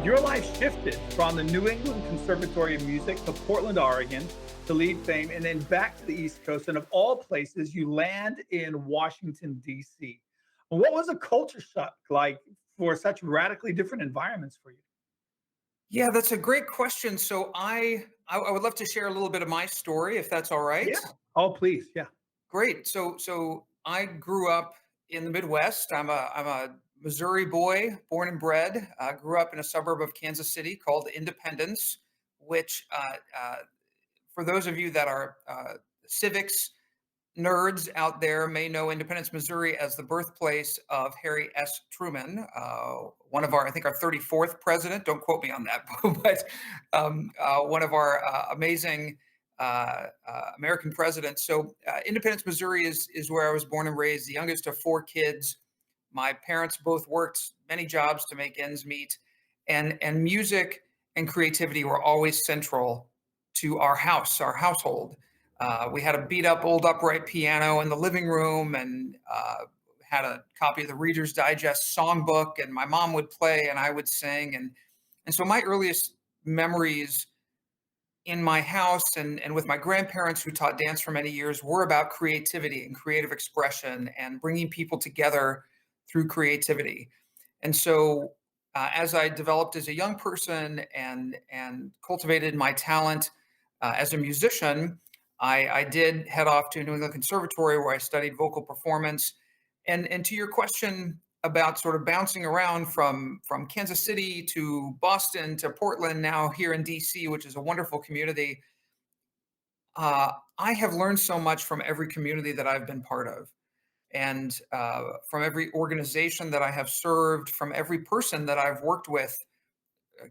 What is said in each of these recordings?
Your life shifted from the New England Conservatory of Music to Portland, Oregon to lead fame, and then back to the East Coast. And of all places, you land in Washington, D.C. What was a culture shock like for such radically different environments for you? Yeah, that's a great question. So I would love to share a little bit of my story, if that's all right. Yeah. Oh, please. Yeah. Great. So I grew up in the Midwest. I'm a Missouri boy, born and bred. Grew up in a suburb of Kansas City called Independence, which for those of you that are civics nerds out there may know Independence, Missouri as the birthplace of Harry S. Truman, one of our, I think, our 34th president. Don't quote me on that, but one of our amazing American presidents. So Independence, Missouri is where I was born and raised, the youngest of four kids. My parents both worked many jobs to make ends meet, and music and creativity were always central to our household. We had a beat up old upright piano in the living room and had a copy of the Reader's Digest songbook, and my mom would play and I would sing. And so my earliest memories in my house and with my grandparents who taught dance for many years were about creativity and creative expression and bringing people together through creativity. And so as I developed as a young person and cultivated my talent as a musician, I did head off to New England Conservatory where I studied vocal performance. And to your question about sort of bouncing around from Kansas City to Boston to Portland, now here in DC, which is a wonderful community, I have learned so much from every community that I've been part of. And from every organization that I have served, from every person that I've worked with,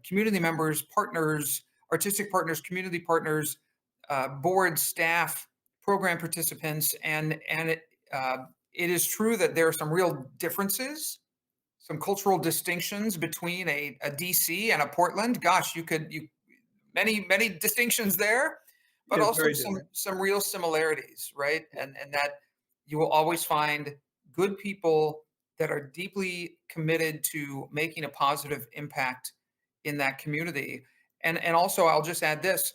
community members, partners, artistic partners, community partners, board staff, program participants, and it is true that there are some real differences, some cultural distinctions between a DC and a Portland. Gosh, you many distinctions there, but Yes, also very different. some real similarities, right? Yeah. And that you will always find good people that are deeply committed to making a positive impact in that community. And also I'll just add this,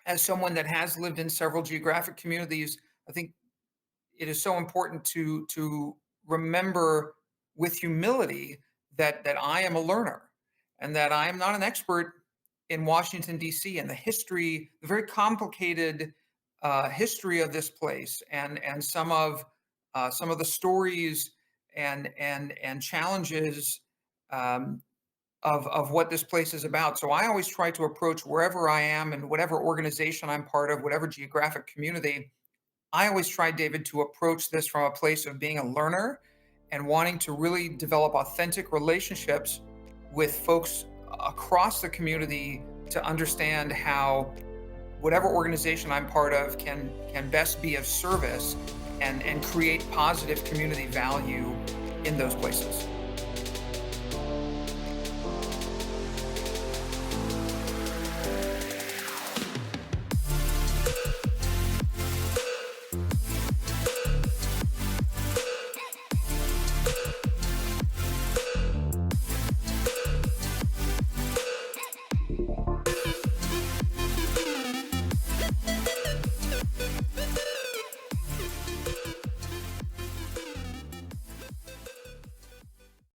as someone that has lived in several geographic communities, I think it is so important to remember with humility that I am a learner and that I am not an expert in Washington D.C. and the history, the very complicated history of this place, and some of the stories and challenges um, of what this place is about. So I always try to approach wherever I am and whatever organization I'm part of, whatever geographic community. I always try, David, to approach this from a place of being a learner and wanting to really develop authentic relationships with folks across the community to understand how whatever organization I'm part of can best be of service and create positive community value in those places.